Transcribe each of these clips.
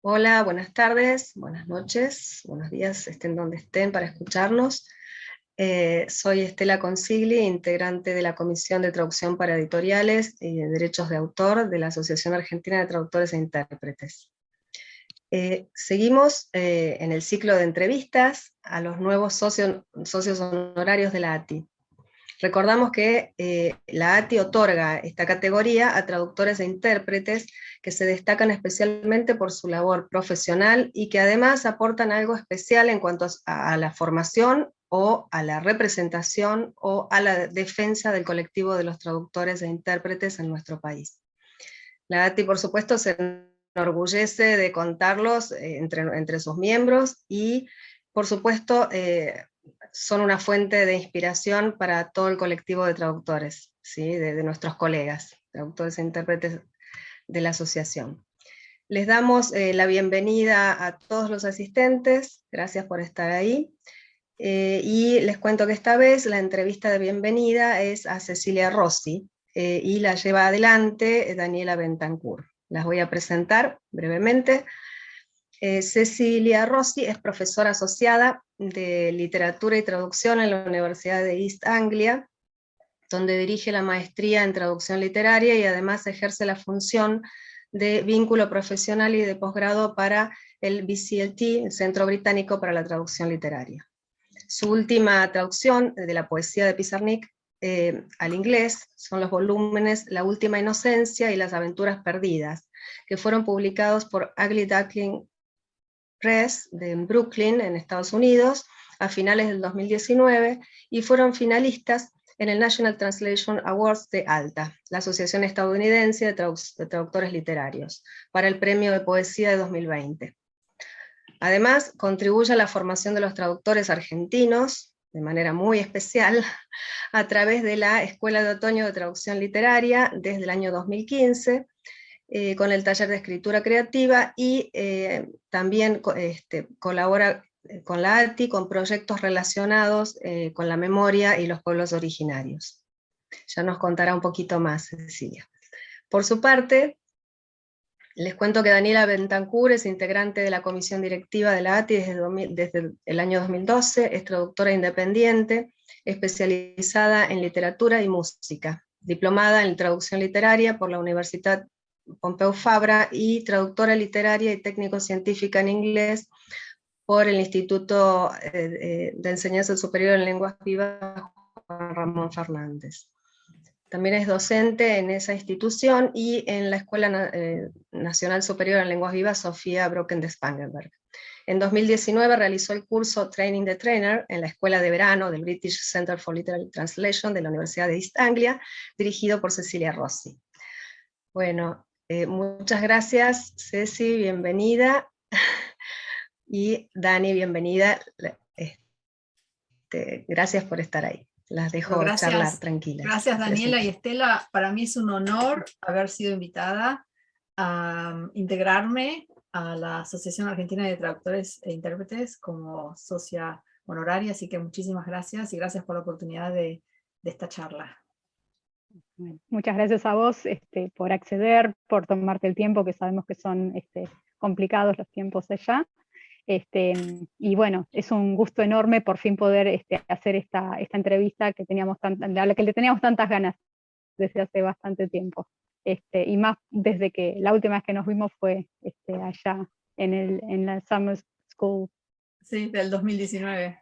Hola, buenas tardes, buenas noches, buenos días, estén donde estén para escucharnos. Soy Estela Consigli, integrante de la Comisión de Traducción para Editoriales y de Derechos de Autor de la Asociación Argentina de Traductores e Intérpretes. Seguimos en el ciclo de entrevistas a los nuevos socios honorarios de la ATI. Recordamos que la ATI otorga esta categoría a traductores e intérpretes que se destacan especialmente por su labor profesional y que además aportan algo especial en cuanto a la formación o a la representación o a la defensa del colectivo de los traductores e intérpretes en nuestro país. La ATI, por supuesto, se enorgullece de contarlos entre sus miembros y, por supuesto, son una fuente de inspiración para todo el colectivo de traductores, ¿sí? de nuestros colegas, traductores e intérpretes de la asociación. Les damos la bienvenida a todos los asistentes, gracias por estar ahí, y les cuento que esta vez la entrevista de bienvenida es a Cecilia Rossi, y la lleva adelante Daniela Bentancur. Las voy a presentar brevemente. Cecilia Rossi es profesora asociada de Literatura y Traducción en la Universidad de East Anglia, donde dirige la maestría en traducción literaria y además ejerce la función de vínculo profesional y de posgrado para el BCLT, el Centro Británico para la Traducción Literaria. Su última traducción de la poesía de Pizarnik al inglés son los volúmenes La Última Inocencia y Las Aventuras Perdidas, que fueron publicados por Ugly Duckling Press de Brooklyn, en Estados Unidos, a finales del 2019, y fueron finalistas en el National Translation Awards de ALTA, la Asociación Estadounidense de Traductores Literarios, para el Premio de Poesía de 2020. Además, contribuye a la formación de los traductores argentinos, de manera muy especial, a través de la Escuela de Otoño de Traducción Literaria desde el año 2015, con el taller de escritura creativa, y también colabora con la ATI con proyectos relacionados con la memoria y los pueblos originarios. Ya nos contará un poquito más Cecilia. Por su parte, les cuento que Daniela Bentancur es integrante de la comisión directiva de la ATI desde el año 2012, es traductora independiente, especializada en literatura y música, diplomada en traducción literaria por la Universidad Pompeu Fabra y traductora literaria y técnico-científica en inglés por el Instituto de Enseñanza Superior en Lenguas Vivas Juan Ramón Fernández. También es docente en esa institución y en la Escuela Nacional Superior en Lenguas Vivas Sofía Brocken de Spangenberg. En 2019 realizó el curso Training the Trainer en la Escuela de Verano del British Center for Literary Translation de la Universidad de East Anglia, dirigido por Cecilia Rossi. Bueno, muchas gracias, Ceci, bienvenida. Y Dani, bienvenida. Gracias por estar ahí. Las dejo charlar tranquilas. Gracias Daniela y Estela, para mí es un honor haber sido invitada a integrarme a la Asociación Argentina de Traductores e Intérpretes como socia honoraria, así que muchísimas gracias y gracias por la oportunidad de esta charla. Bueno, muchas gracias a vos por acceder, por tomarte el tiempo, que sabemos que son complicados los tiempos allá. Y bueno, es un gusto enorme por fin poder hacer esta entrevista que a la que le teníamos tantas ganas desde hace bastante tiempo. Y más desde que la última vez que nos vimos fue allá en la Summer School. Sí, del 2019.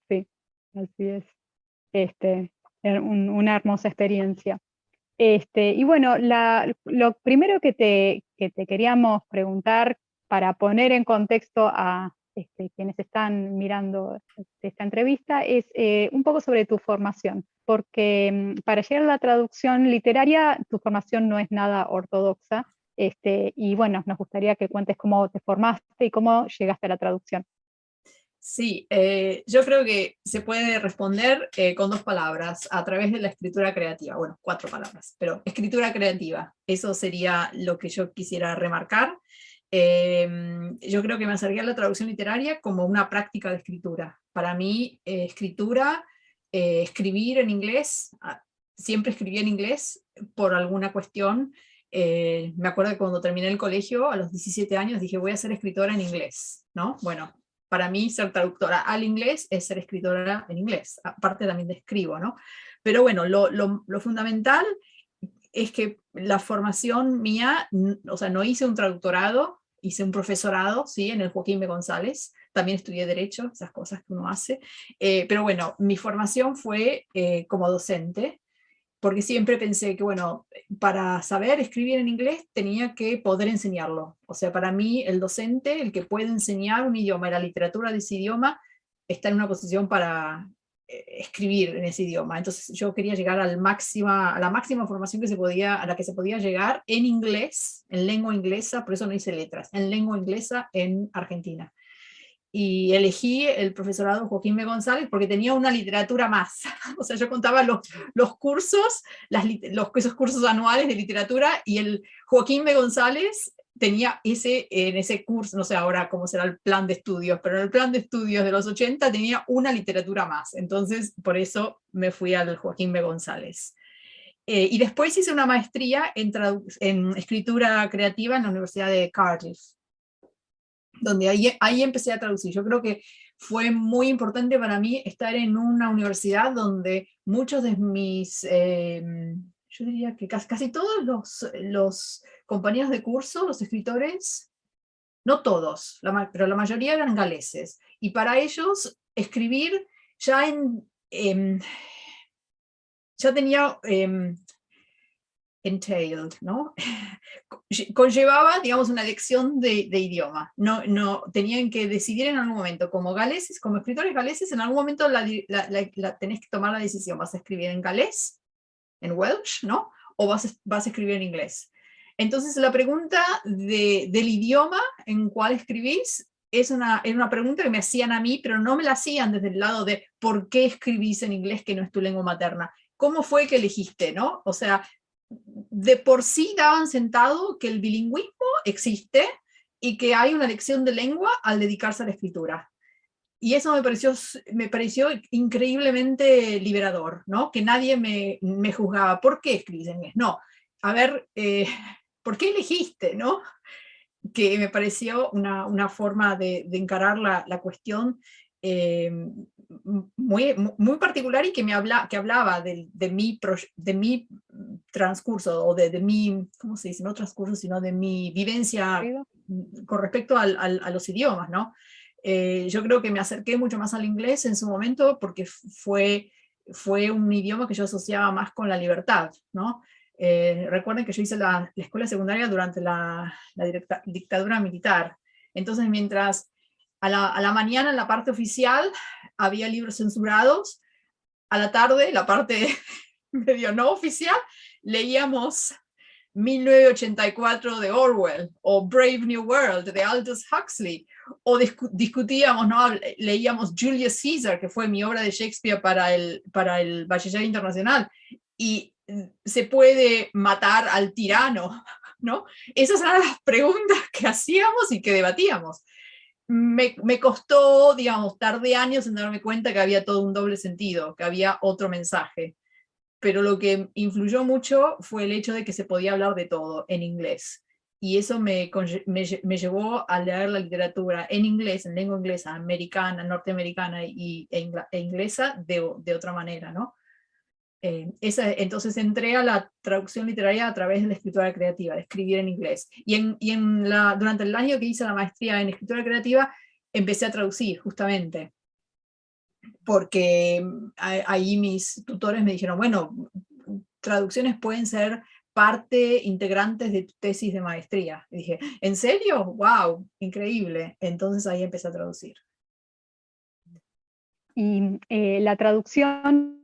Sí, así es. Una hermosa experiencia. Y bueno, lo primero que te queríamos preguntar, para poner en contexto a quienes están mirando esta entrevista, es un poco sobre tu formación, porque para llegar a la traducción literaria, tu formación no es nada ortodoxa, y bueno, nos gustaría que cuentes cómo te formaste y cómo llegaste a la traducción. Sí, yo creo que se puede responder con dos palabras, a través de la escritura creativa. Bueno, 4 palabras, pero escritura creativa, eso sería lo que yo quisiera remarcar. Yo creo que me acerqué a la traducción literaria como una práctica de escritura. Para mí, escritura, escribir en inglés, siempre escribí en inglés por alguna cuestión Me acuerdo que cuando terminé el colegio, a los 17 años, dije, voy a ser escritora en inglés, ¿no? Bueno, para mí ser traductora al inglés es ser escritora en inglés, aparte también de escribo, ¿no? Pero bueno, lo fundamental es que la formación mía, o sea, no hice un traductorado, hice un profesorado, ¿sí? En el Joaquín B. González, también estudié Derecho, esas cosas que uno hace, pero bueno, mi formación fue como docente, porque siempre pensé que, bueno, para saber escribir en inglés tenía que poder enseñarlo. O sea, para mí el docente, el que puede enseñar un idioma y la literatura de ese idioma, está en una posición para escribir en ese idioma. Entonces yo quería llegar a la máxima formación que se podía, a la que se podía llegar en inglés, en lengua inglesa, por eso no hice letras, en lengua inglesa en Argentina. Y elegí el profesorado Joaquín B. González porque tenía una literatura más. O sea, yo contaba los cursos, esos cursos anuales de literatura, y el Joaquín B. González tenía en ese curso, no sé ahora cómo será el plan de estudios, pero en el plan de estudios de los 80 tenía una literatura más. Entonces, por eso me fui al Joaquín B. González. Y después hice una maestría en escritura creativa en la Universidad de Cardiff, donde ahí empecé a traducir. Yo creo que fue muy importante para mí estar en una universidad donde muchos de mis, yo diría que casi todos los compañeros de curso, los escritores, no todos, pero la mayoría eran galeses. Y para ellos escribir ya ya tenía entailed, ¿no? Conllevaba, digamos, una lección de idioma. No, tenían que decidir en algún momento, como galeses, como escritores galeses, en algún momento tenés que tomar la decisión, ¿vas a escribir en galés, en Welsh, ¿no? O vas a escribir en inglés. Entonces la pregunta del idioma en cual escribís es una pregunta que me hacían a mí, pero no me la hacían desde el lado de ¿por qué escribís en inglés que no es tu lengua materna? ¿Cómo fue que elegiste, no? O sea, de por sí daban sentado que el bilingüismo existe y que hay una lección de lengua al dedicarse a la escritura. Y eso me pareció increíblemente liberador, ¿no? Que nadie me juzgaba, ¿por qué escribís en inglés? No, a ver, ¿por qué elegiste, no? Que me pareció una forma de encarar la cuestión muy particular, y que hablaba de mi transcurso, o de mi, ¿cómo se dice? No transcurso, sino de mi vivencia con respecto a los idiomas, ¿no? Yo creo que me acerqué mucho más al inglés en su momento porque fue un idioma que yo asociaba más con la libertad, ¿no? Recuerden que yo hice la escuela secundaria durante la dictadura militar. Entonces, mientras a la mañana en la parte oficial había libros censurados, a la tarde, la parte medio no oficial, leíamos 1984 de Orwell, o Brave New World de Aldous Huxley, o discutíamos, ¿no? Leíamos Julius Caesar, que fue mi obra de Shakespeare para el Bachiller Internacional, y ¿se puede matar al tirano? ¿No? Esas eran las preguntas que hacíamos y que debatíamos. Me costó, digamos, tardé años en darme cuenta que había todo un doble sentido, que había otro mensaje. Pero lo que influyó mucho fue el hecho de que se podía hablar de todo en inglés. Y eso me llevó a leer la literatura en inglés, en lengua inglesa, americana, norteamericana e inglesa de otra manera, ¿no? Entonces entré a la traducción literaria a través de la escritura creativa, de escribir en inglés. Durante el año que hice la maestría en escritura creativa, empecé a traducir, justamente, porque ahí mis tutores me dijeron, bueno, traducciones pueden ser parte integrantes de tu tesis de maestría. Y dije, ¿en serio? ¡Wow! Increíble. Entonces ahí empecé a traducir. Y la traducción,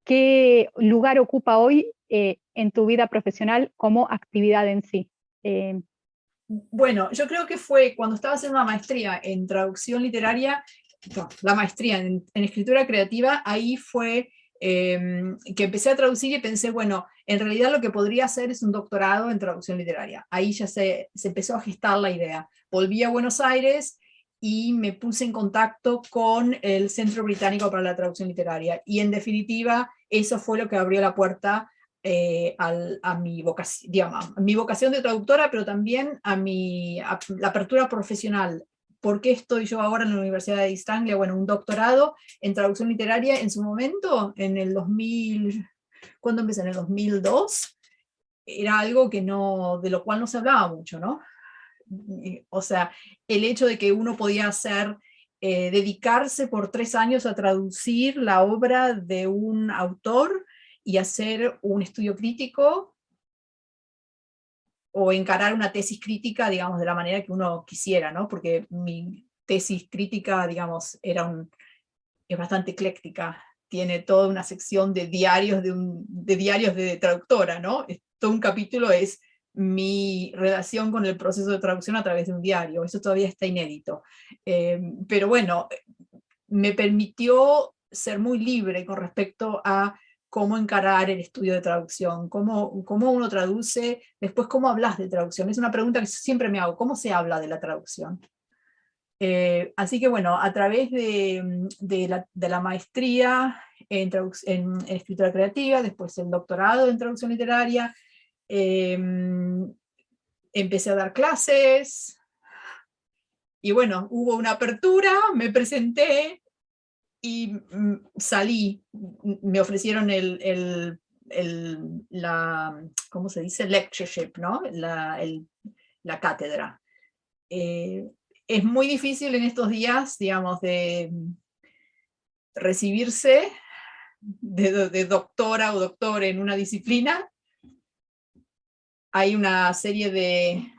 ¿qué lugar ocupa hoy en tu vida profesional como actividad en sí? Bueno, yo creo que fue cuando estaba haciendo una maestría en traducción literaria, no, la maestría en escritura creativa, ahí fue que empecé a traducir y pensé, bueno, en realidad lo que podría hacer es un doctorado en traducción literaria. Ahí ya se empezó a gestar la idea. Volví a Buenos Aires y me puse en contacto con el Centro Británico para la Traducción Literaria. Y en definitiva, eso fue lo que abrió la puerta a mi vocación, digamos, a mi vocación de traductora, pero también a la apertura profesional. ¿Por qué estoy yo ahora en la Universidad de East Anglia? Bueno, un doctorado en traducción literaria en su momento, en el 2000, ¿cuándo empecé? En el 2002, era algo que de lo cual no se hablaba mucho, ¿no? O sea, el hecho de que uno podía dedicarse por 3 años a traducir la obra de un autor y hacer un estudio crítico o encarar una tesis crítica, digamos, de la manera que uno quisiera, ¿no? Porque mi tesis crítica, digamos, es bastante ecléctica, tiene toda una sección de diarios de diarios de traductora, ¿no? Todo un capítulo es mi relación con el proceso de traducción a través de un diario, eso todavía está inédito. Pero bueno, me permitió ser muy libre con respecto a cómo encarar el estudio de traducción, cómo uno traduce, después cómo hablas de traducción. Es una pregunta que siempre me hago, ¿cómo se habla de la traducción? Así que bueno, a través de la maestría en escritura creativa, después el doctorado en traducción literaria, empecé a dar clases, y bueno, hubo una apertura, me presenté, y salí, me ofrecieron ¿cómo se dice? Lectureship, ¿no? La cátedra. Es muy difícil en estos días, digamos, de recibirse de doctora o doctor en una disciplina. Hay una serie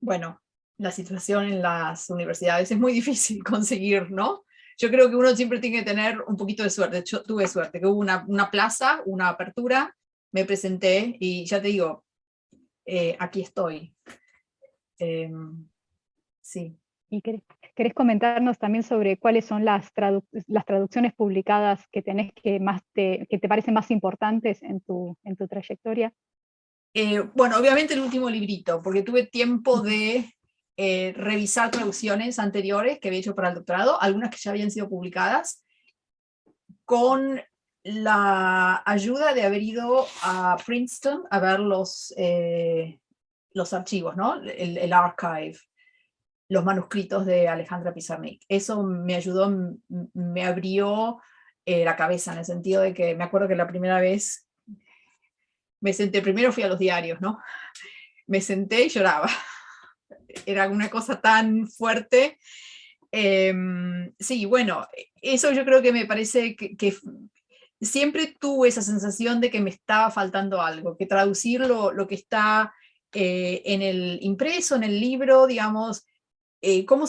bueno, la situación en las universidades es muy difícil conseguir, ¿no? Yo creo que uno siempre tiene que tener un poquito de suerte. Yo tuve suerte, que hubo una plaza, una apertura, me presenté y ya te digo, aquí estoy. Sí. ¿Y querés comentarnos también sobre cuáles son las traducciones publicadas que tenés que te parecen más importantes en tu trayectoria? Bueno, obviamente el último librito, porque tuve tiempo de revisar traducciones anteriores que había hecho para el doctorado, algunas que ya habían sido publicadas, con la ayuda de haber ido a Princeton a ver los archivos, ¿no? El archive, los manuscritos de Alejandra Pizarnik. Eso me ayudó, me abrió la cabeza, en el sentido de que me acuerdo que la primera vez me senté, primero fui a los diarios, ¿no? Me senté y lloraba. Era una cosa tan fuerte. Sí, bueno, eso yo creo que me parece que siempre tuve esa sensación de que me estaba faltando algo, que traducir lo que está en el impreso, en el libro, digamos, ¿cómo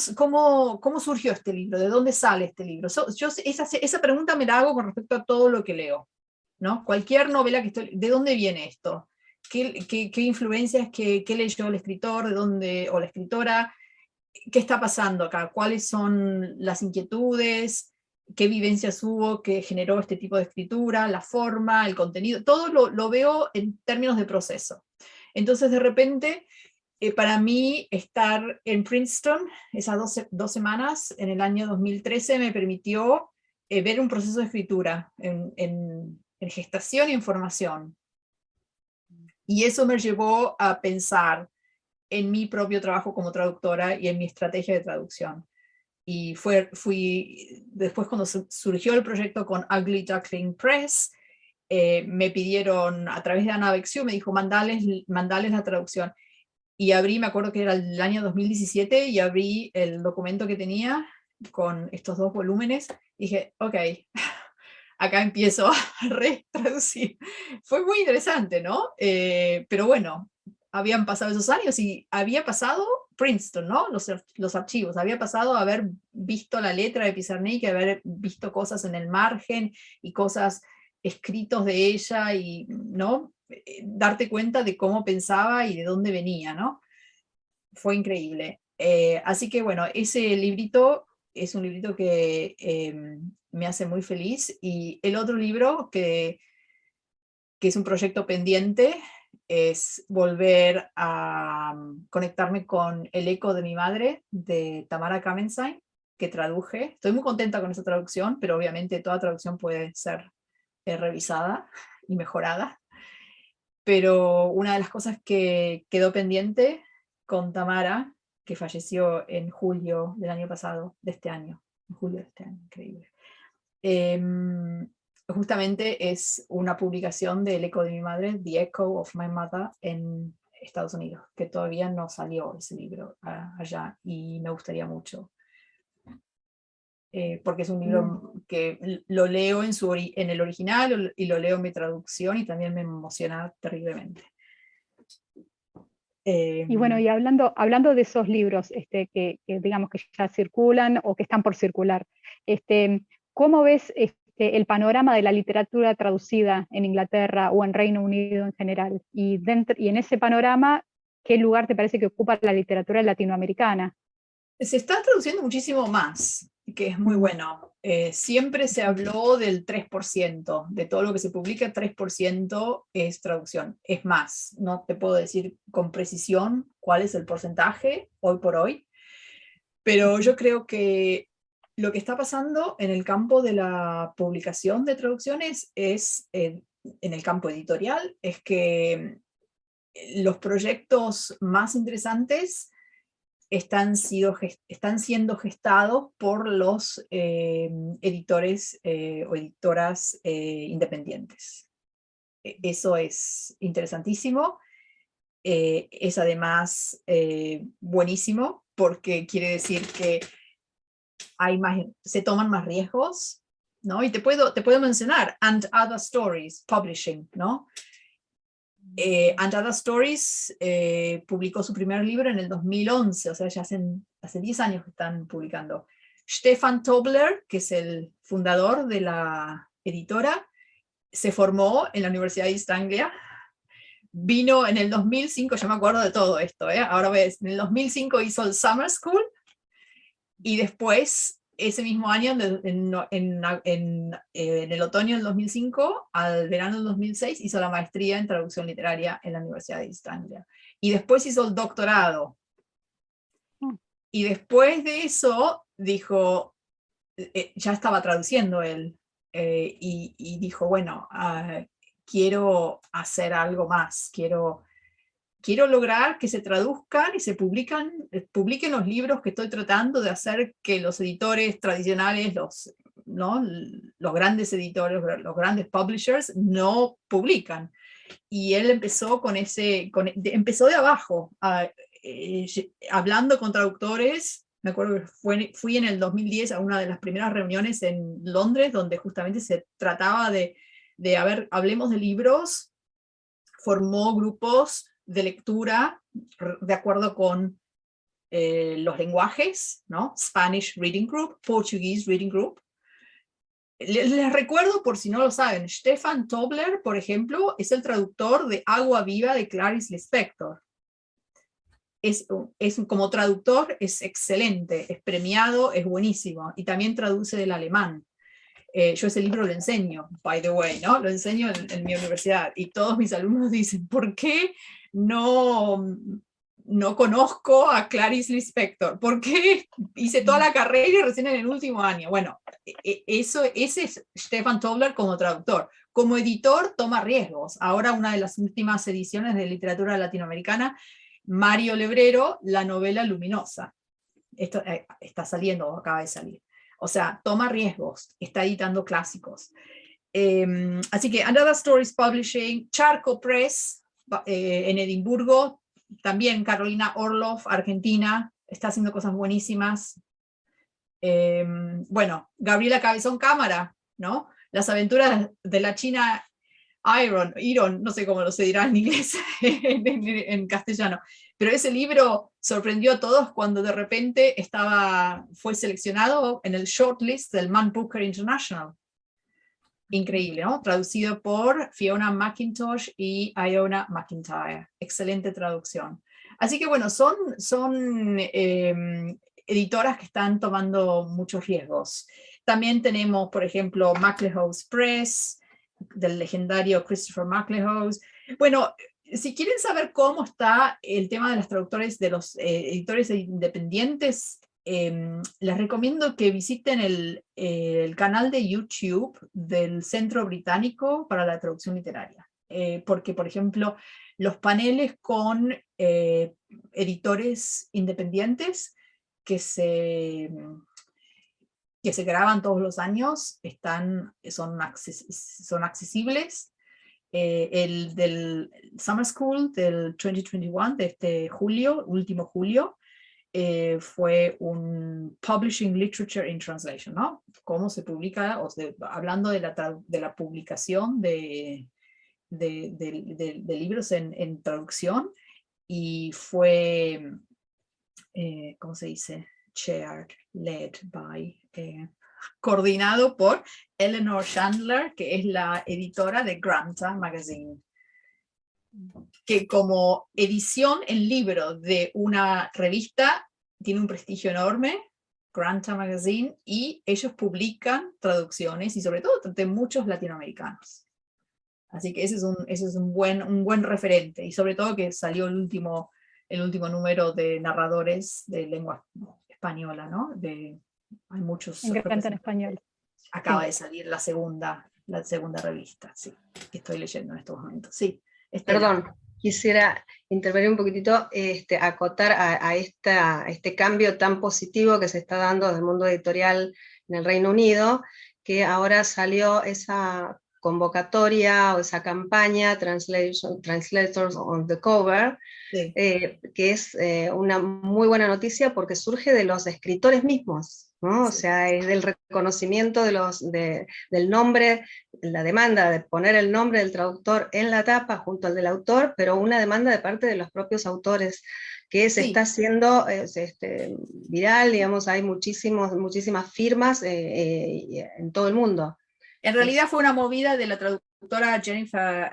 surgió este libro? ¿De dónde sale este libro? Esa pregunta me la hago con respecto a todo lo que leo, ¿no? Cualquier novela que estoy, ¿de dónde viene esto? ¿Qué influencias, qué leyó el escritor, de dónde, o la escritora? ¿Qué está pasando acá? ¿Cuáles son las inquietudes? ¿Qué vivencias hubo que generó este tipo de escritura? La forma, el contenido, todo lo veo en términos de proceso. Entonces, de repente, para mí, estar en Princeton, esas 2 semanas, en el año 2013, me permitió ver un proceso de escritura en gestación y en formación. Y eso me llevó a pensar en mi propio trabajo como traductora y en mi estrategia de traducción. Y fui después, cuando surgió el proyecto con Ugly Duckling Press, me pidieron a través de Ana Bexiu, me dijo, mandales la traducción. Y abrí, me acuerdo que era el año 2017, y abrí el documento que tenía con estos 2 volúmenes, y dije, ok, acá empiezo a retraducir. Fue muy interesante, ¿no? Pero bueno, habían pasado esos años y había pasado Princeton, ¿no? Los archivos, había pasado a haber visto la letra de Pizarnik, haber visto cosas en el margen y cosas escritos de ella, y, ¿no? Darte cuenta de cómo pensaba y de dónde venía, ¿no? Fue increíble. Así que bueno, ese librito es un librito que me hace muy feliz, y el otro libro que es un proyecto pendiente es volver a conectarme con El eco de mi madre, de Tamara Kamenstein, que traduje. Estoy muy contenta con esa traducción, pero obviamente toda traducción puede ser revisada y mejorada. Pero una de las cosas que quedó pendiente con Tamara, que falleció en julio del año pasado, de este año, en julio de este año, increíble. Justamente es una publicación del Eco de mi madre, The Echo of My Mother, en Estados Unidos, que todavía no salió ese libro allá, y me gustaría mucho. Porque es un libro que lo leo en el original y lo leo en mi traducción, y también me emociona terriblemente. Y bueno, y hablando de esos libros que digamos que ya circulan o que están por circular, ¿cómo ves el panorama de la literatura traducida en Inglaterra o en Reino Unido en general? Y en ese panorama, ¿qué lugar te parece que ocupa la literatura latinoamericana? Se está traduciendo muchísimo más, que es muy bueno. Siempre se habló del 3%, de todo lo que se publica, 3% es traducción. Es más, no te puedo decir con precisión cuál es el porcentaje hoy por hoy, pero yo creo que lo que está pasando en el campo de la publicación de traducciones es, en el campo editorial, es que los proyectos más interesantes están siendo gestados por los editores o editoras independientes. Eso es interesantísimo. Es además buenísimo, porque quiere decir que se toman más riesgos, ¿no? Y te puedo mencionar And Other Stories Publishing, ¿no? And Other Stories publicó su primer libro en el 2011, o sea, ya hace 10 años que están publicando. Stefan Tobler, que es el fundador de la editora, se formó en la Universidad de East Anglia, vino en el 2005, yo me acuerdo de todo esto, ahora ves, en el 2005 hizo el Summer School, y después, ese mismo año, en el otoño del 2005, al verano del 2006, hizo la maestría en traducción literaria en la Universidad de East Anglia. Y después hizo el doctorado. Y después de eso, dijo, ya estaba traduciendo él, y dijo, bueno, quiero hacer algo más, quiero lograr que se traduzcan y se publiquen los libros que estoy tratando de hacer que los editores tradicionales, los grandes editores, los grandes publishers, no publican. Y él empezó empezó de abajo, hablando con traductores. Me acuerdo que fui en el 2010 a una de las primeras reuniones en Londres, donde justamente se trataba de hablemos de libros. Formó grupos de lectura de acuerdo con los lenguajes, ¿no? Spanish Reading Group, Portuguese Reading Group. Les recuerdo, por si no lo saben, Stefan Tobler, por ejemplo, es el traductor de Agua Viva de Clarice Lispector. Como traductor es excelente, es premiado, es buenísimo, y también traduce del alemán. Yo ese libro lo enseño, by the way, ¿no? Lo enseño en mi universidad, y todos mis alumnos dicen, ¿por qué no conozco a Clarice Lispector? ¿Por qué hice toda la carrera y recién en el último año? Bueno, ese es Stefan Tobler como traductor. Como editor toma riesgos. Ahora, una de las últimas ediciones de literatura latinoamericana, Mario Lebrero, la novela Luminosa. Esto está saliendo, acaba de salir. O sea, toma riesgos, está editando clásicos. Así que And Other Stories Publishing, Charco Press, en Edimburgo, también Carolina Orloff, Argentina, está haciendo cosas buenísimas. Bueno, Gabriela Cabezón Cámara, ¿no? Las aventuras de la China Iron, no sé cómo lo se dirá en inglés, en castellano, pero ese libro sorprendió a todos cuando de repente fue seleccionado en el shortlist del Man Booker International. Increíble, ¿no? Traducido por Fiona McIntosh y Iona McIntyre. Excelente traducción. Así que bueno, son editoras que están tomando muchos riesgos. También tenemos, por ejemplo, MacLehose Press, del legendario Christopher MacLehose. Bueno, si quieren saber cómo está el tema de los traductores, de los editores independientes les recomiendo que visiten el canal de YouTube del Centro Británico para la Traducción Literaria. Porque, por ejemplo, los paneles con editores independientes que se graban todos los años son accesibles. El del Summer School del 2021, de este último julio, fue un Publishing Literature in Translation, ¿no? Cómo se publica, hablando de la publicación de libros en traducción, y fue, ¿cómo se dice? Led by, coordinado por Eleanor Chandler, que es la editora de Granta Magazine, que como edición en libro de una revista tiene un prestigio enorme, Granta Magazine, y ellos publican traducciones, y sobre todo de muchos latinoamericanos. Así que ese es un buen referente, y sobre todo que salió el último número de narradores de lengua española, ¿no? Hay muchos. En Granta en español. Acaba de salir la segunda revista, sí, que estoy leyendo en estos momentos. Sí, Perdón, quisiera intervenir un poquitito, acotar a este cambio tan positivo que se está dando desde el mundo editorial en el Reino Unido, que ahora salió esa convocatoria o esa campaña Translators on the Cover, sí. Que es una muy buena noticia porque surge de los escritores mismos, ¿no? O sea, es del reconocimiento del nombre, la demanda de poner el nombre del traductor en la tapa junto al del autor, pero una demanda de parte de los propios autores que se está haciendo viral, digamos, hay muchísimas firmas en todo el mundo. En realidad fue una movida de la traductora Jennifer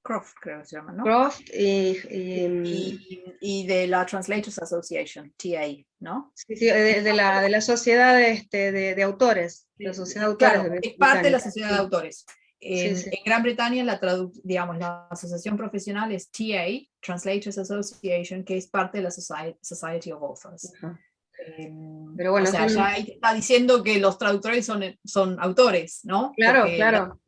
Croft, creo que se llama, ¿no? Croft y de la Translators Association, TA, ¿no? Sí, de la sociedad de autores. La sociedad de autores, claro, es parte de la sociedad de autores. Sí. En Gran Bretaña la asociación profesional es TA, Translators Association, que es parte de la Society of Authors. Pero bueno, o sea, ya está diciendo que los traductores son autores, ¿no? Claro, porque claro.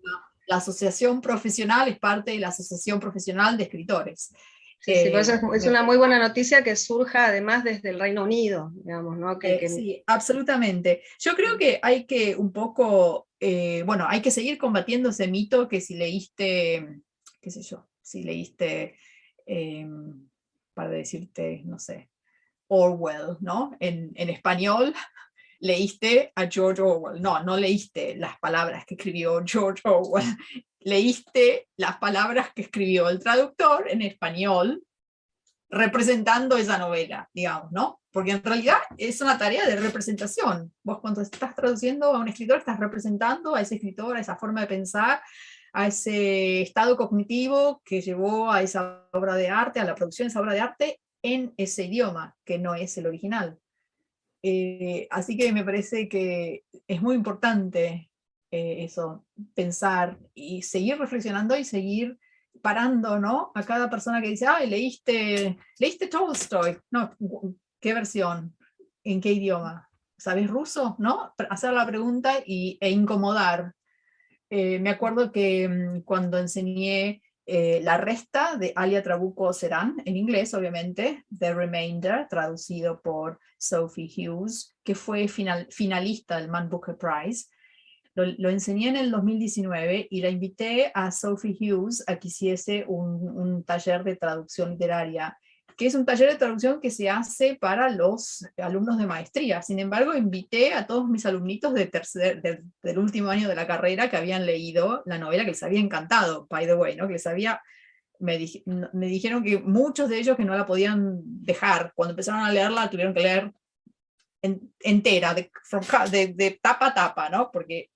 La asociación profesional es parte de la asociación profesional de escritores. Sí, por eso es una muy buena noticia que surja además desde el Reino Unido, digamos, ¿no? Sí, absolutamente. Yo creo que hay que un poco, hay que seguir combatiendo ese mito que si leíste, qué sé yo, para decirte, no sé, Orwell, ¿no? En español leíste a George Orwell. No leíste las palabras que escribió George Orwell. Leíste las palabras que escribió el traductor en español, representando esa novela, digamos, ¿no? Porque en realidad es una tarea de representación. Vos cuando estás traduciendo a un escritor, estás representando a ese escritor, a esa forma de pensar, a ese estado cognitivo que llevó a esa obra de arte, a la producción de esa obra de arte en ese idioma, que no es el original. Así que me parece que es muy importante eso, pensar y seguir reflexionando y seguir parando, ¿no? A cada persona que dice, ay, leíste Tolstoy. No, ¿qué versión? ¿En qué idioma? ¿Sabes ruso? ¿No? Hacer la pregunta e incomodar. Me acuerdo que cuando enseñé La Resta de Alia Trabuco Serán, en inglés obviamente, The Remainder, traducido por Sophie Hughes, que fue finalista del Man Booker Prize. Lo enseñé en el 2019 y la invité a Sophie Hughes a que hiciese un taller de traducción literaria, que es un taller de traducción que se hace para los alumnos de maestría. Sin embargo, invité a todos mis alumnitos del último año de la carrera que habían leído la novela, que les había encantado, by the way, ¿no? Que me dijeron que muchos de ellos que no la podían dejar. Cuando empezaron a leerla, tuvieron que leer entera, de tapa a tapa, ¿no? Porque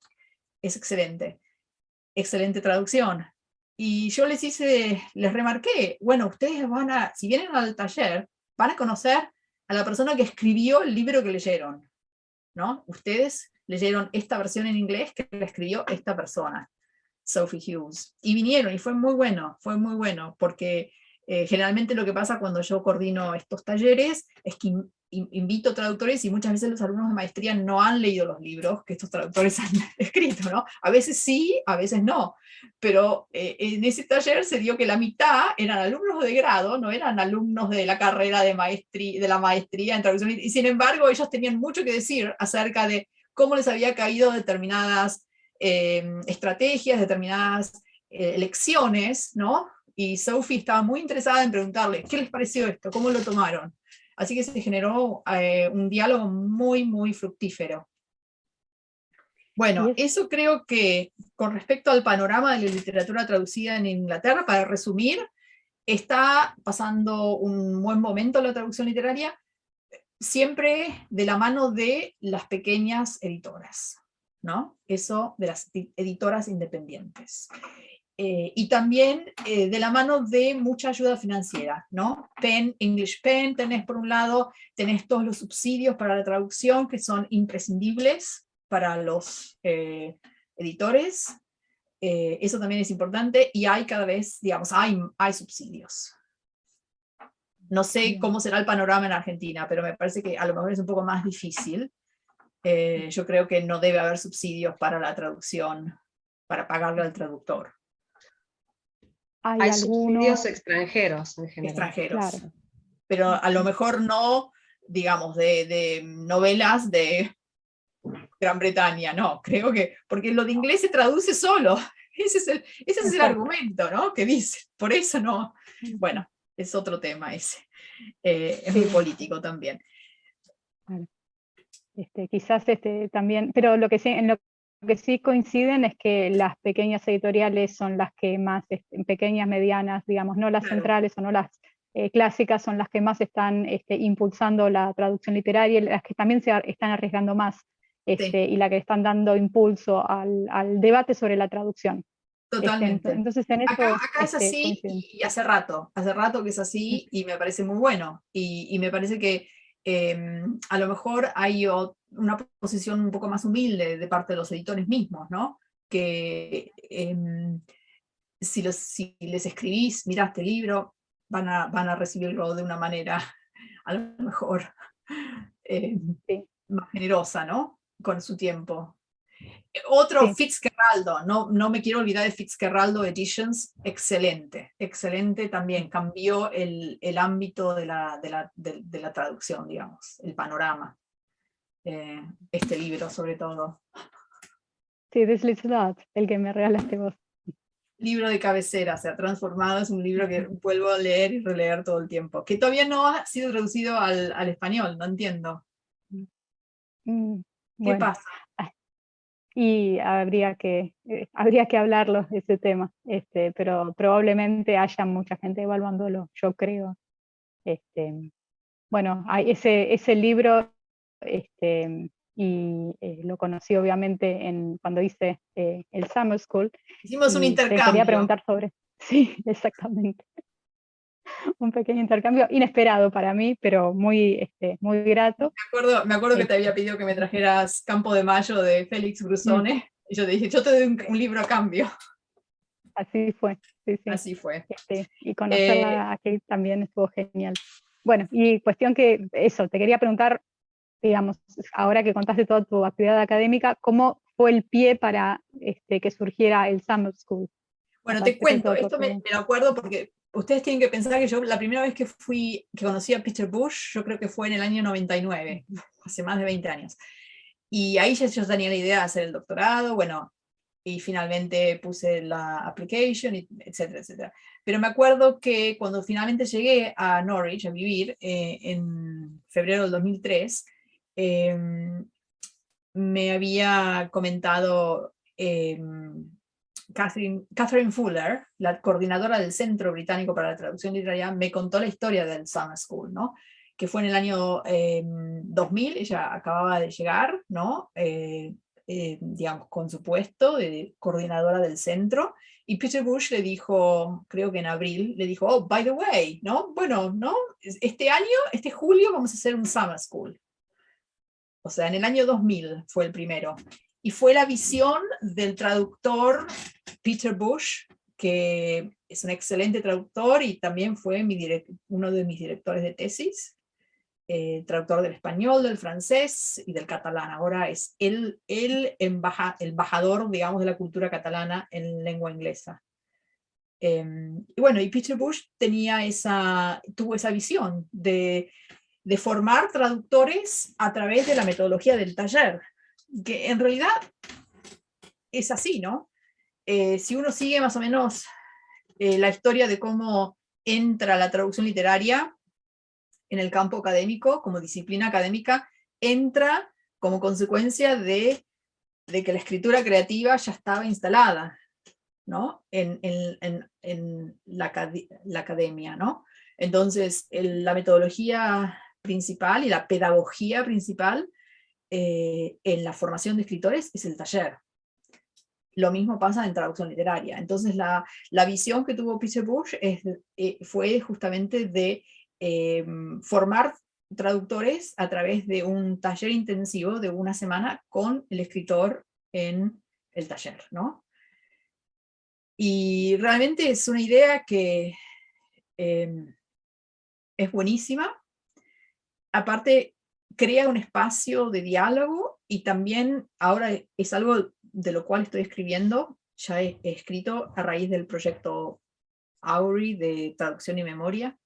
es excelente traducción. Y yo les remarqué, bueno, ustedes si vienen al taller, van a conocer a la persona que escribió el libro que leyeron, ¿no? Ustedes leyeron esta versión en inglés que la escribió esta persona, Sophie Hughes. Y vinieron, y fue muy bueno, porque Generalmente lo que pasa cuando yo coordino estos talleres es que invito traductores y muchas veces los alumnos de maestría no han leído los libros que estos traductores han escrito, ¿no? A veces sí, a veces no, pero en ese taller se dio que la mitad eran alumnos de grado, no eran alumnos de la carrera de la maestría en traducción, y sin embargo ellos tenían mucho que decir acerca de cómo les había caído determinadas estrategias, determinadas lecciones, ¿no? Y Sophie estaba muy interesada en preguntarle, ¿qué les pareció esto? ¿Cómo lo tomaron? Así que se generó un diálogo muy, muy fructífero. Bueno, eso creo que con respecto al panorama de la literatura traducida en Inglaterra, para resumir, está pasando un buen momento la traducción literaria, siempre de la mano de las pequeñas editoras, ¿no? Eso de las editoras independientes. Y también de la mano de mucha ayuda financiera, ¿no? PEN, English PEN, tenés por un lado, tenés todos los subsidios para la traducción que son imprescindibles para los editores, eso también es importante, y hay cada vez, digamos, hay subsidios. No sé cómo será el panorama en Argentina, pero me parece que a lo mejor es un poco más difícil. Yo creo que no debe haber subsidios para la traducción, para pagarle al traductor. Hay subsidios extranjeros en general. Extranjeros. Claro. Pero a lo mejor no, digamos, de novelas de Gran Bretaña, no, creo que, porque lo de inglés se traduce solo. Ese es el argumento, ¿no? Que dice, por eso no. Bueno, es otro tema ese. Es muy político también. Claro. Quizás también, pero en lo que sí coinciden es que las pequeñas editoriales son las que más, pequeñas, medianas, digamos, no las centrales o no las clásicas, son las que más están impulsando la traducción literaria, y las que también se están arriesgando más, y la que están dando impulso al debate sobre la traducción. Totalmente. Entonces en eso, acá es así, y hace rato que es así, y me parece muy bueno, y me parece que a lo mejor hay una posición un poco más humilde de parte de los editores mismos, ¿no? Que si les escribís, mirá este libro, van a recibirlo de una manera a lo mejor más generosa, ¿no? Con su tiempo. Otro, Fitzgeraldo, no me quiero olvidar de Fitzgeraldo Editions, excelente, excelente también, cambió el ámbito de la traducción, digamos, el panorama, este libro sobre todo. Sí, This Little Dot, el que me regalaste vos. Libro de cabecera, se ha transformado, es un libro que vuelvo a leer y releer todo el tiempo, que todavía no ha sido traducido al español, no entiendo. ¿Qué pasa? Y habría que hablarlo de ese tema, pero probablemente haya mucha gente evaluándolo, yo creo. Bueno, hay ese libro, y lo conocí obviamente cuando hice el Summer School. Hicimos un intercambio. Te quería preguntar sobre... Sí, exactamente. Un pequeño intercambio inesperado para mí, pero muy grato. Me acuerdo que te había pedido que me trajeras Campo de Mayo de Félix Brusone, y yo te dije, yo te doy un libro a cambio. Así fue, sí. Así fue. Y conocerla aquí también estuvo genial. Bueno, y cuestión que eso, te quería preguntar, digamos, ahora que contaste toda tu actividad académica, ¿cómo fue el pie para que surgiera el Summer School? Bueno, te cuento, esto me lo acuerdo porque ustedes tienen que pensar que yo la primera vez que conocí a Peter Bush, yo creo que fue en el año 99, hace más de 20 años. Y ahí yo tenía la idea de hacer el doctorado, bueno, y finalmente puse la application, etcétera, etcétera. Pero me acuerdo que cuando finalmente llegué a Norwich a vivir, en febrero del 2003, me había comentado Catherine Fuller, la coordinadora del Centro Británico para la Traducción Literaria, me contó la historia del Summer School, ¿no? Que fue en el año 2000, ella acababa de llegar, ¿no? Digamos, con su puesto de coordinadora del centro, y Peter Bush le dijo, creo que en abril, le dijo, oh, by the way, ¿no? Bueno, ¿no? Este julio vamos a hacer un Summer School. O sea, en el año 2000 fue el primero. Y fue la visión del traductor Peter Bush, que es un excelente traductor y también fue uno de mis directores de tesis, traductor del español, del francés y del catalán. Ahora es el embajador, digamos, de la cultura catalana en lengua inglesa. Y bueno, y Peter Bush tuvo esa visión de formar traductores a través de la metodología del taller, que en realidad es así, ¿no? Si uno sigue más o menos la historia de cómo entra la traducción literaria en el campo académico, como disciplina académica, entra como consecuencia de que la escritura creativa ya estaba instalada, ¿no? en la academia, ¿no? Entonces, la metodología principal y la pedagogía principal en la formación de escritores es el taller. Lo mismo pasa en traducción literaria. Entonces, la visión que tuvo Peter Bush fue justamente de formar traductores a través de un taller intensivo de una semana con el escritor en el taller, ¿no? Y realmente es una idea que es buenísima. Aparte, crea un espacio de diálogo y también ahora es algo de lo cual estoy escribiendo, ya he escrito a raíz del proyecto Aury de traducción y memoria.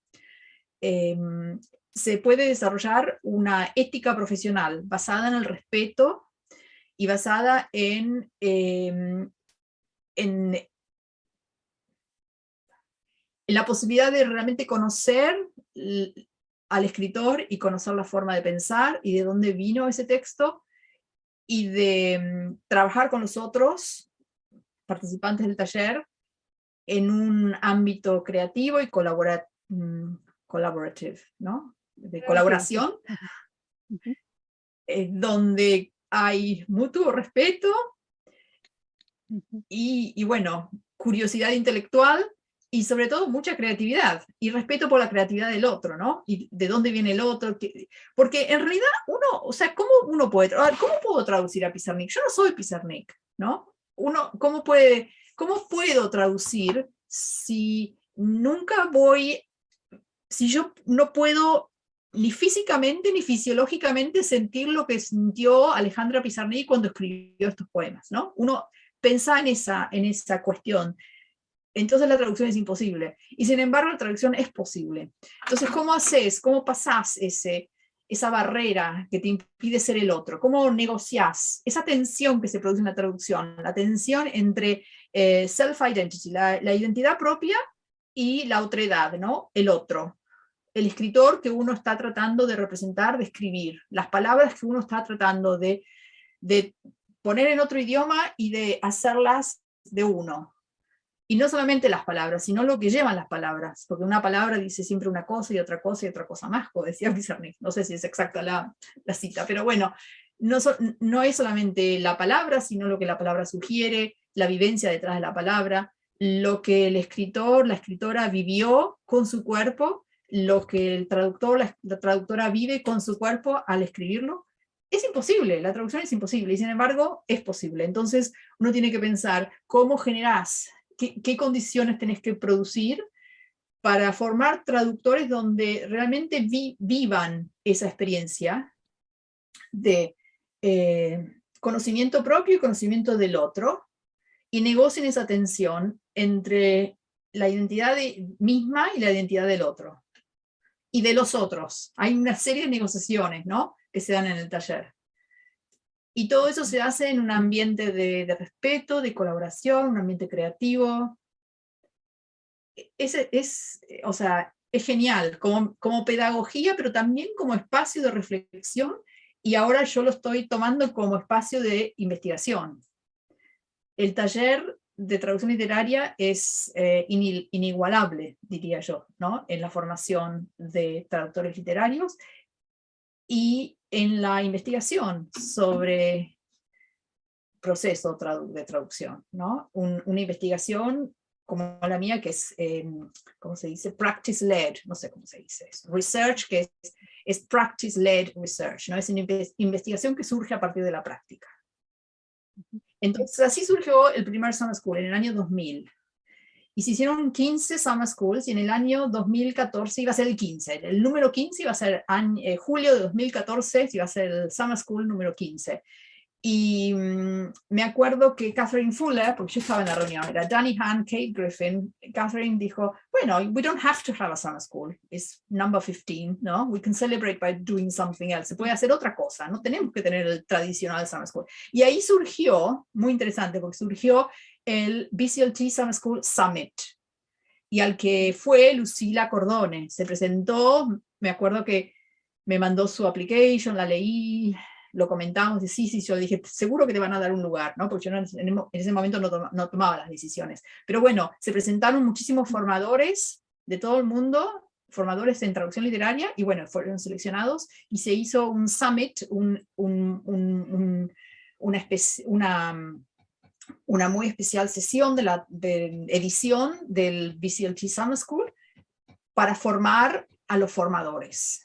Se puede desarrollar una ética profesional basada en el respeto y basada en la posibilidad de realmente conocer al escritor y conocer la forma de pensar y de dónde vino ese texto, y de trabajar con los otros participantes del taller en un ámbito creativo y collaborative, ¿no? De colaboración, donde hay mutuo respeto y bueno, curiosidad intelectual, y sobre todo mucha creatividad, y respeto por la creatividad del otro, ¿no? Y de dónde viene el otro, porque en realidad uno, o sea, ¿cómo puedo traducir a Pizarnik? Yo no soy Pizarnik, ¿no? ¿Cómo puedo traducir si yo no puedo ni físicamente ni fisiológicamente sentir lo que sintió Alejandra Pizarnik cuando escribió estos poemas, ¿no? Uno piensa en esa cuestión. Entonces la traducción es imposible. Y sin embargo la traducción es posible. Entonces, ¿cómo pasás esa barrera que te impide ser el otro? ¿Cómo negociás esa tensión que se produce en la traducción? La tensión entre self-identity, la identidad propia, y la otredad, ¿no? El otro. El escritor que uno está tratando de representar, de escribir. Las palabras que uno está tratando de poner en otro idioma y de hacerlas de uno. Y no solamente las palabras, sino lo que llevan las palabras, porque una palabra dice siempre una cosa y otra cosa y otra cosa más, como decía Pizarnik. No sé si es exacta la cita, pero bueno, no es solamente la palabra, sino lo que la palabra sugiere, la vivencia detrás de la palabra, lo que el escritor, la escritora vivió con su cuerpo, lo que el traductor, la traductora vive con su cuerpo al escribirlo. Es imposible, la traducción es imposible, y sin embargo es posible. Entonces uno tiene que pensar cómo generás, qué condiciones tenés que producir para formar traductores donde realmente vivan esa experiencia de conocimiento propio y conocimiento del otro, y negocien esa tensión entre la identidad misma y la identidad del otro, y de los otros. Hay una serie de negociaciones, ¿no?, que se dan en el taller. Y todo eso se hace en un ambiente de respeto, de colaboración, un ambiente creativo. O sea, es genial, como pedagogía, pero también como espacio de reflexión, y ahora yo lo estoy tomando como espacio de investigación. El taller de traducción literaria es inigualable, diría yo, ¿no?, en la formación de traductores literarios y en la investigación sobre proceso de traducción, ¿no? Una investigación como la mía, que es, ¿cómo se dice? Practice-led, no sé cómo se dice eso. Research, que es practice-led research, ¿no? Es una investigación que surge a partir de la práctica. Entonces así surgió el primer Summer School en el año 2000. y se hicieron 15 Summer Schools, y en el año 2014 iba a ser el 15. El número 15 iba a ser julio de 2014, iba a ser el Summer School número 15. Y me acuerdo que Catherine Fuller, porque yo estaba en la reunión, era Danny Hahn, Kate Griffin, Catherine dijo, bueno, we don't have to have a summer school, it's number 15, ¿no? We can celebrate by doing something else, se puede hacer otra cosa, no tenemos que tener el tradicional summer school. Y ahí surgió, muy interesante, porque surgió el BCLT Summer School Summit, y al que fue Lucila Cordone, se presentó, me acuerdo que me mandó su application, la leí, lo comentamos, y sí, yo dije, seguro que te van a dar un lugar, ¿no? Porque yo en ese momento no tomaba las decisiones. Pero bueno, se presentaron muchísimos formadores de todo el mundo, formadores en traducción literaria, y bueno, fueron seleccionados, y se hizo un summit, una muy especial sesión de edición del BCLT Summer School para formar a los formadores.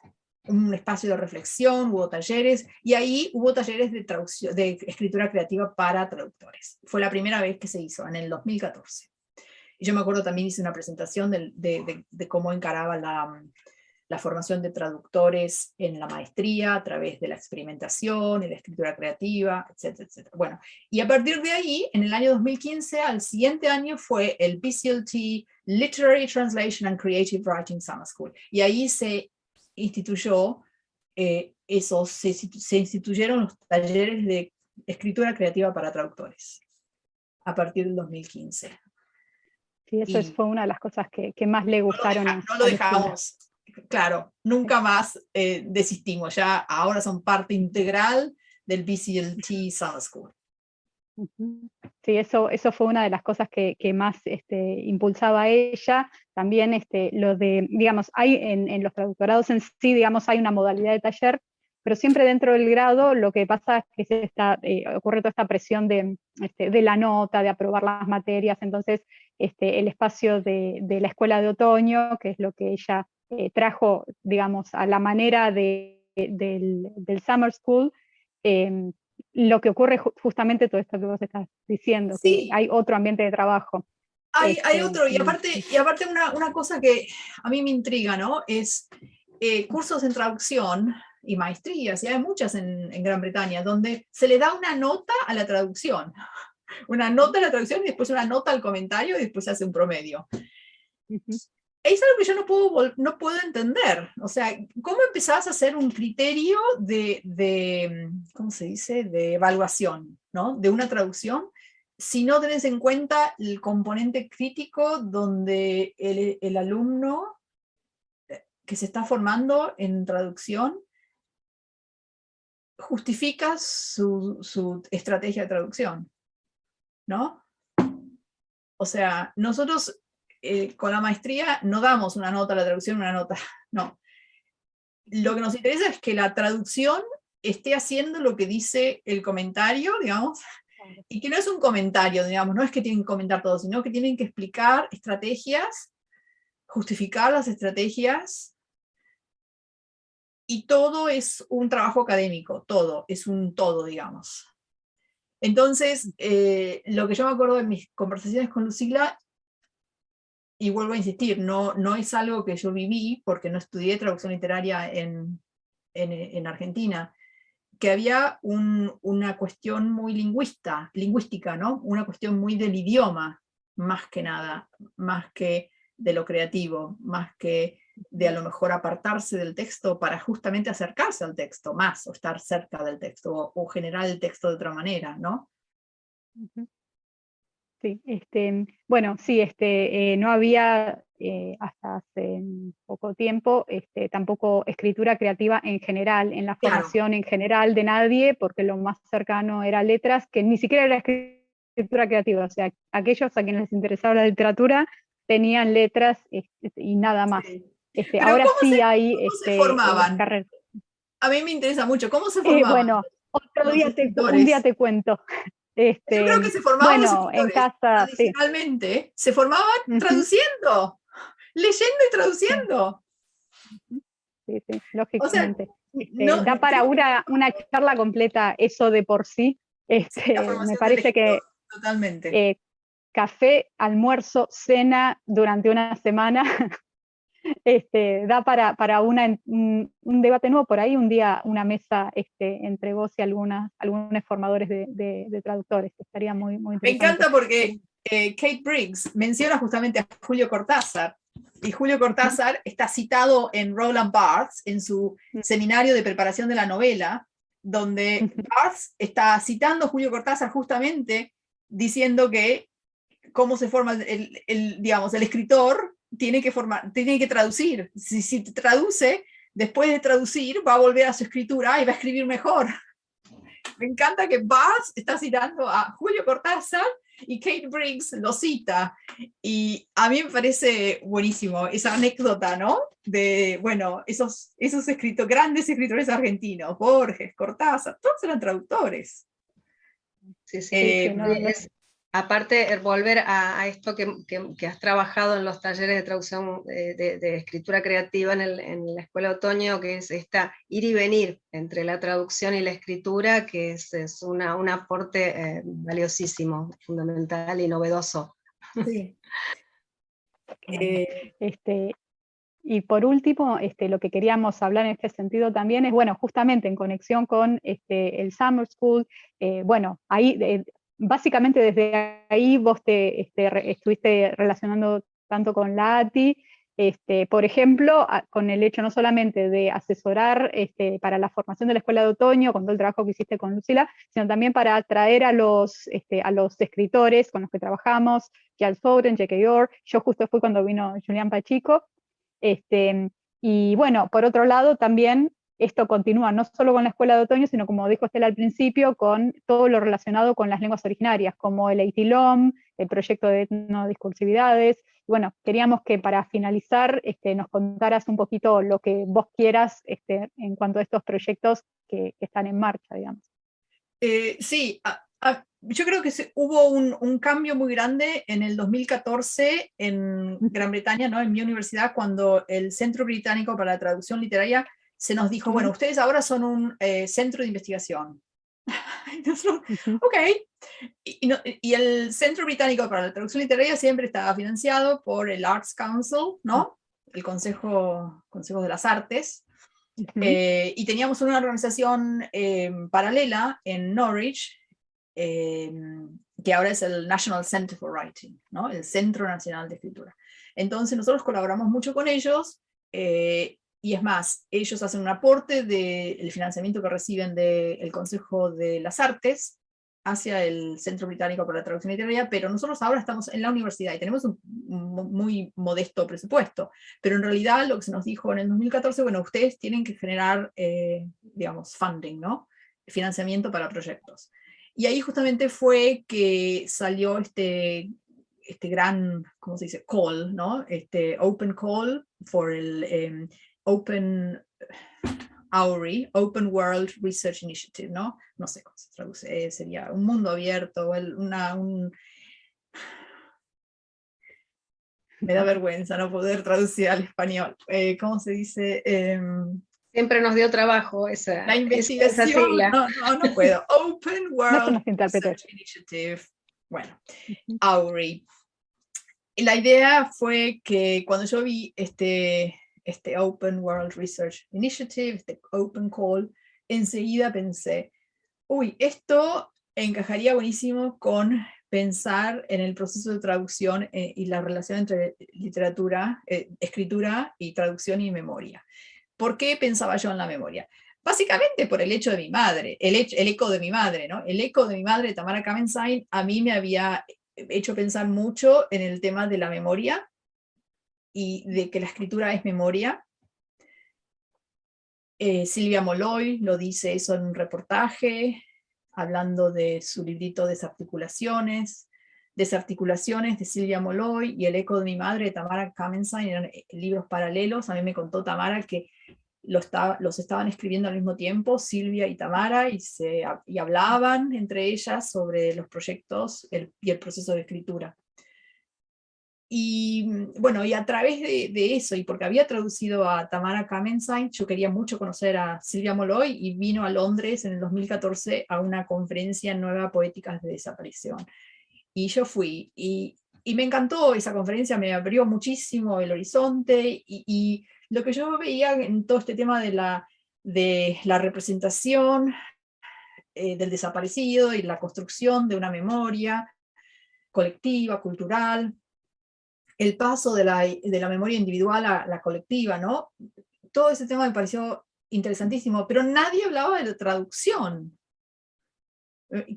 Un espacio de reflexión, hubo talleres, y ahí hubo talleres de traducción, de escritura creativa para traductores. Fue la primera vez que se hizo, en el 2014. Y yo me acuerdo también hice una presentación de cómo encaraba la formación de traductores en la maestría a través de la experimentación y la escritura creativa, etcétera, etcétera. Bueno, y a partir de ahí, en el año 2015, al siguiente año fue el BCLT Literary Translation and Creative Writing Summer School. Y ahí se instituyó se instituyeron los talleres de escritura creativa para traductores a partir del 2015. Sí, eso fue una de las cosas que más le gustaron. No lo dejamos, claro, nunca más desistimos, ya ahora son parte integral del BCLT Summer School. Sí, eso fue una de las cosas que más impulsaba a ella. También lo de, digamos, hay en los traductorados en sí, digamos, hay una modalidad de taller, pero siempre dentro del grado lo que pasa es que ocurre toda esta presión de la nota, de aprobar las materias. Entonces el espacio de la escuela de otoño, que es lo que ella trajo, digamos, a la manera del Summer School, lo que ocurre justamente todo esto que vos estás diciendo, sí, que hay otro ambiente de trabajo. Hay otro, y aparte una cosa que a mí me intriga, ¿no? Es cursos en traducción y maestrías, y hay muchas en Gran Bretaña, donde se le da una nota a la traducción. Una nota a la traducción y después una nota al comentario y después se hace un promedio. Es algo que yo no puedo entender. O sea, ¿cómo empezás a hacer un criterio ¿cómo se dice?, de evaluación, ¿no?, de una traducción, si no tenés en cuenta el componente crítico donde el alumno que se está formando en traducción justifica su estrategia de traducción, ¿no? O sea, nosotros con la maestría no damos una nota a la traducción, una nota, no. Lo que nos interesa es que la traducción esté haciendo lo que dice el comentario, digamos, y que no es un comentario, digamos, no es que tienen que comentar todo, sino que tienen que explicar estrategias, justificar las estrategias, y todo es un trabajo académico, todo, es un todo, digamos. Entonces, lo que yo me acuerdo de mis conversaciones con Lucila, y vuelvo a insistir, no es algo que yo viví, porque no estudié traducción literaria en Argentina, que había una cuestión muy lingüística, ¿no? Una cuestión muy del idioma, más que nada, más que de lo creativo, más que de a lo mejor apartarse del texto para justamente acercarse al texto más, o estar cerca del texto, o generar el texto de otra manera, ¿no? Sí, bueno, sí, no había hasta hace poco tiempo tampoco escritura creativa en general, en la formación en general de nadie, porque lo más cercano era letras, que ni siquiera era escritura creativa, o sea, aquellos a quienes les interesaba la literatura tenían letras y nada más. Ahora sí hay ¿cómo se formaban? carreras. A mí me interesa mucho, ¿cómo se formaban? Bueno, un día te cuento. Yo creo que se formaban los escritores, en casa, tradicionalmente, se formaban traduciendo, leyendo y traduciendo. Sí, lógicamente. O sea, da para una charla completa eso de por sí. Me parece que, totalmente. café, almuerzo, cena durante una semana. Da para un debate nuevo, por ahí un día una mesa entre vos y algunos formadores de traductores, estaría muy, muy Me interesante. encanta porque Kate Briggs menciona justamente a Julio Cortázar, y Julio Cortázar está citado en Roland Barthes, en su seminario de preparación de la novela, donde Barthes está citando a Julio Cortázar justamente diciendo que cómo se forma digamos, el escritor tiene que traducir. Si traduce, después de traducir, va a volver a su escritura y va a escribir mejor. Me encanta que Barthes está citando a Julio Cortázar y Kate Briggs lo cita. Y a mí me parece buenísimo esa anécdota, ¿no? De, bueno, esos grandes escritores argentinos, Borges, Cortázar, todos eran traductores. Sí, aparte, volver a esto que has trabajado en los talleres de traducción de escritura creativa en la Escuela de Otoño, que es ir y venir entre la traducción y la escritura, que es un aporte valiosísimo, fundamental y novedoso. Sí. Y por último, lo que queríamos hablar en este sentido también es, bueno, justamente en conexión con el Summer School, bueno, ahí básicamente desde ahí vos te estuviste relacionando tanto con la ATI, por ejemplo, con el hecho no solamente de asesorar para la formación de la Escuela de Otoño, con todo el trabajo que hiciste con Lucila, sino también para atraer a los escritores con los que trabajamos, Charles Foden, J.K. Orr, yo justo fui cuando vino Julián Pachico, y bueno, por otro lado también esto continúa no solo con la Escuela de Otoño, sino como dijo Estela al principio, con todo lo relacionado con las lenguas originarias, como el EITILOM, el proyecto de etnodiscursividades. Bueno, queríamos que para finalizar nos contaras un poquito lo que vos quieras en cuanto a estos proyectos que están en marcha, digamos. Sí, yo creo que hubo un cambio muy grande en el 2014 en Gran Bretaña, ¿no? En mi universidad, cuando el Centro Británico para la Traducción Literaria se nos dijo, bueno, ustedes ahora son un centro de investigación. Nosotros, ok. Y el Centro Británico para la Traducción Literaria siempre estaba financiado por el Arts Council, ¿no? El Consejo de las Artes. Y teníamos una organización paralela en Norwich, que ahora es el National Center for Writing, ¿no? El Centro Nacional de Escritura. Entonces nosotros colaboramos mucho con ellos, y es más, ellos hacen un aporte del financiamiento que reciben del Consejo de las Artes hacia el Centro Británico para la Traducción Literaria, pero nosotros ahora estamos en la universidad y tenemos un muy modesto presupuesto, pero en realidad lo que se nos dijo en el 2014, bueno, ustedes tienen que generar, digamos, funding, ¿no? Financiamiento para proyectos. Y ahí justamente fue que salió este gran, ¿cómo se dice? Call, ¿no? Open call for el Open AWRI, Open World Research Initiative, ¿no? No sé cómo se traduce, sería un mundo abierto, me da vergüenza no poder traducir al español. ¿Cómo se dice? Siempre nos dio trabajo la investigación. No puedo. Open World Research Initiative. Bueno, AWRI. La idea fue que cuando yo vi este Open World Research Initiative, este Open Call, enseguida pensé, uy, esto encajaría buenísimo con pensar en el proceso de traducción y la relación entre literatura, escritura y traducción y memoria. ¿Por qué pensaba yo en la memoria? Básicamente por el hecho de mi madre, el eco de mi madre, ¿no? El eco de mi madre, Tamara Kamenstein, a mí me había hecho pensar mucho en el tema de la memoria y de que la escritura es memoria. Silvia Molloy lo dice eso en un reportaje, hablando de su librito Desarticulaciones de Silvia Molloy y El eco de mi madre de Tamara Kamenstein, eran libros paralelos. A mí me contó Tamara que los estaban escribiendo al mismo tiempo, Silvia y Tamara, y hablaban entre ellas sobre los proyectos y el proceso de escritura. Y bueno, y a través de eso, y porque había traducido a Tamara Kamenstein, yo quería mucho conocer a Silvia Molloy, y vino a Londres en el 2014 a una conferencia Nueva Poéticas de Desaparición. y yo fui, y me encantó esa conferencia, me abrió muchísimo el horizonte, y lo que yo veía en todo este tema de la representación del desaparecido y la construcción de una memoria colectiva, cultural, el paso de la memoria individual a la colectiva, ¿no? Todo ese tema me pareció interesantísimo, pero nadie hablaba de la traducción,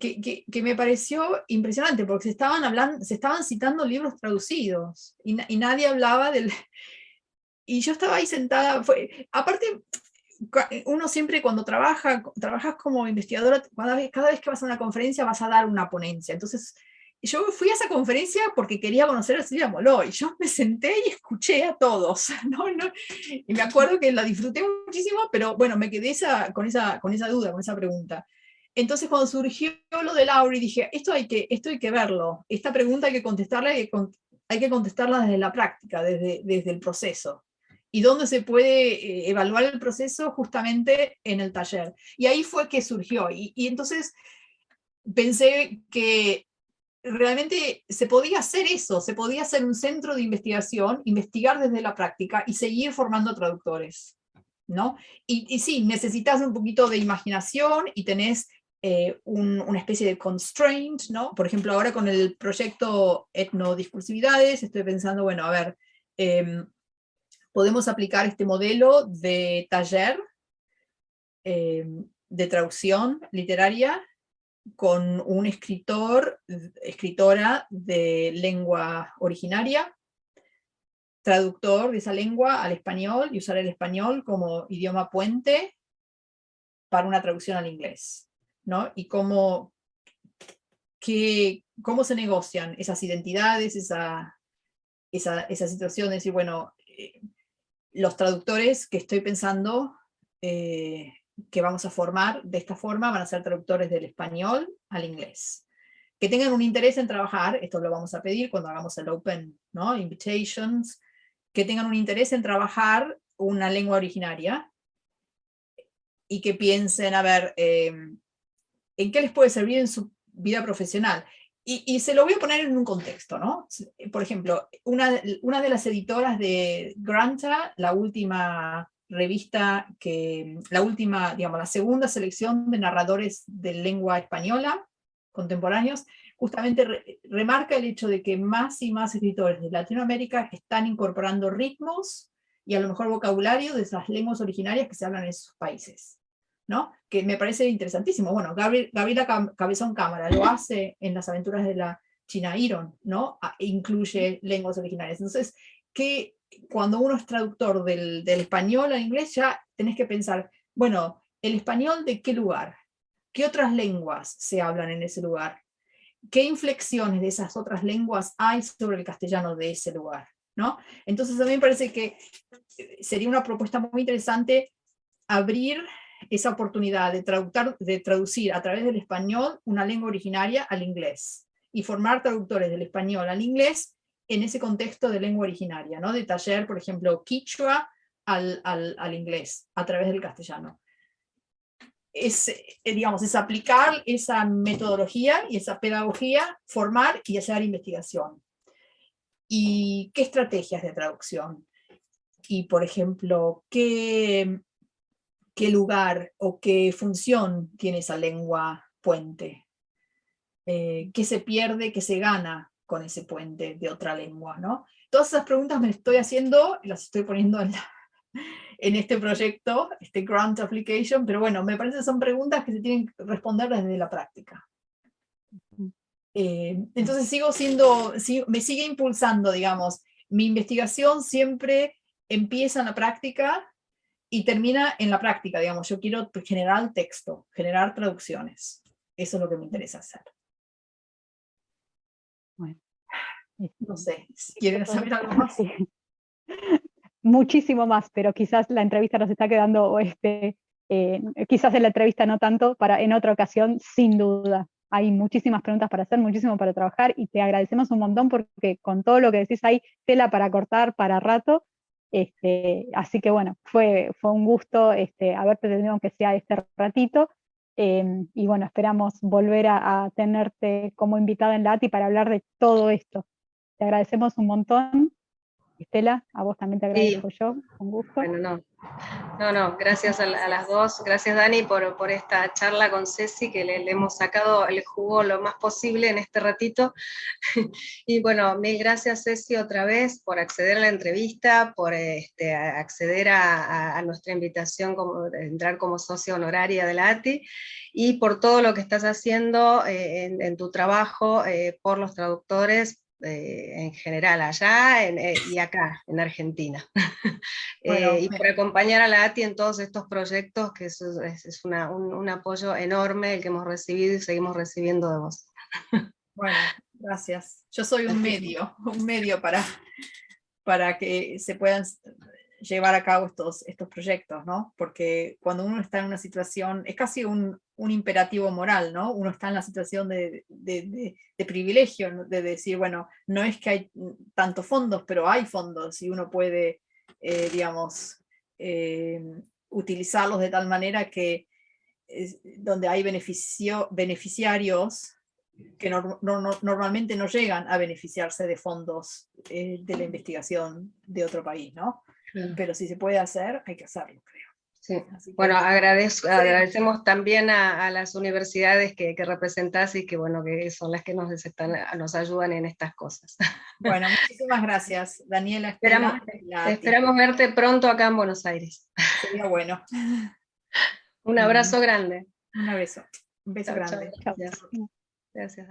que me pareció impresionante, porque se estaban citando libros traducidos, y nadie hablaba del... Y yo estaba ahí sentada, aparte, uno siempre cuando trabajas como investigadora, cada vez que vas a una conferencia vas a dar una ponencia, entonces yo fui a esa conferencia porque quería conocer a Silvia Moló, y yo me senté y escuché a todos, ¿no? Y me acuerdo que la disfruté muchísimo, pero bueno, me quedé con esa duda, con esa pregunta. Entonces cuando surgió lo de Laurie, dije, esto hay que verlo, esta pregunta hay que contestarla, hay que contestarla desde la práctica, desde el proceso. ¿Y dónde se puede evaluar el proceso? Justamente en el taller. Y ahí fue que surgió. Y entonces pensé que realmente se podía hacer eso, se podía hacer un centro de investigación, investigar desde la práctica y seguir formando traductores, ¿no? Y sí, necesitas un poquito de imaginación y tenés una especie de constraint, ¿no? Por ejemplo, ahora con el proyecto Etnodiscursividades, estoy pensando, bueno, a ver, podemos aplicar este modelo de taller de traducción literaria con un escritora de lengua originaria, traductor de esa lengua al español, y usar el español como idioma puente para una traducción al inglés, ¿no? Y cómo se negocian esas identidades, esa situación de decir, bueno, los traductores que estoy pensando que vamos a formar de esta forma van a ser traductores del español al inglés. Que tengan un interés en trabajar, esto lo vamos a pedir cuando hagamos el Open, ¿no? Invitations, que tengan un interés en trabajar una lengua originaria y que piensen, a ver, en qué les puede servir en su vida profesional. Y se lo voy a poner en un contexto, ¿no? Por ejemplo, una de las editoras de Granta, la última revista, digamos, la segunda selección de narradores de lengua española contemporáneos, justamente remarca el hecho de que más y más escritores de Latinoamérica están incorporando ritmos y a lo mejor vocabulario de esas lenguas originarias que se hablan en esos países, ¿no? Que me parece interesantísimo. Bueno, Gabriela Cabezón Cámara lo hace en Las aventuras de la China Iron, ¿no? Incluye lenguas originarias. Entonces, que cuando uno es traductor del español al inglés, ya tenés que pensar, bueno, ¿el español de qué lugar? ¿Qué otras lenguas se hablan en ese lugar? ¿Qué inflexiones de esas otras lenguas hay sobre el castellano de ese lugar, ¿no? Entonces a mí me parece que sería una propuesta muy interesante abrir esa oportunidad de traducir a través del español una lengua originaria al inglés y formar traductores del español al inglés en ese contexto de lengua originaria, ¿no? De taller, por ejemplo, quichua al inglés a través del castellano. Digamos, es aplicar esa metodología y esa pedagogía, formar y hacer investigación. ¿Y qué estrategias de traducción? Y, por ejemplo, ¿qué lugar o qué función tiene esa lengua puente? ¿Qué se pierde, qué se gana con ese puente de otra lengua, ¿no? Todas esas preguntas me las estoy haciendo, las estoy poniendo en este proyecto, este grant application, pero bueno, me parece que son preguntas que se tienen que responder desde la práctica. Entonces me sigue impulsando, digamos, mi investigación siempre empieza en la práctica y termina en la práctica, digamos, yo quiero generar texto, generar traducciones, eso es lo que me interesa hacer. Bueno, no sé, si quieren saber algo más. Sí. Muchísimo más, pero quizás la entrevista nos está quedando, quizás en la entrevista no tanto, en otra ocasión, sin duda. Hay muchísimas preguntas para hacer, muchísimo para trabajar, y te agradecemos un montón porque con todo lo que decís hay tela para cortar para rato. Así que bueno, fue un gusto haberte tenido aunque sea este ratito. Y bueno, esperamos volver a tenerte como invitada en la ATI para hablar de todo esto. Te agradecemos un montón. Estela, a vos también te agradezco yo, con gusto. Bueno, no, gracias a las dos, gracias Dani por esta charla con Ceci, que le hemos sacado el jugo lo más posible en este ratito. Y bueno, mil gracias Ceci otra vez por acceder a la entrevista, por acceder a nuestra invitación, entrar como socia honoraria de la ATI, y por todo lo que estás haciendo en tu trabajo por los traductores, en general allá y acá en Argentina. Bueno, Y por acompañar a la ATI en todos estos proyectos, que es un apoyo enorme el que hemos recibido y seguimos recibiendo de vos. bueno, gracias. Yo soy un medio para que se puedan llevar a cabo estos proyectos, ¿no? Porque cuando uno está en una situación, es casi un imperativo moral, ¿no? Uno está en la situación de privilegio, ¿no? De decir, bueno, no es que hay tantos fondos, pero hay fondos y uno puede, digamos, utilizarlos de tal manera que donde hay beneficiarios que normalmente no llegan a beneficiarse de fondos de la investigación de otro país, ¿no? Pero si se puede hacer, hay que hacerlo, creo. Sí. Bueno, agradecemos también a las universidades que representás y que, bueno, que son las que nos ayudan en estas cosas. Bueno, muchísimas gracias, Daniela. Esperamos verte pronto acá en Buenos Aires. Sería bueno. Un abrazo grande. Un beso. Un beso grande. Chao, gracias. Gracias.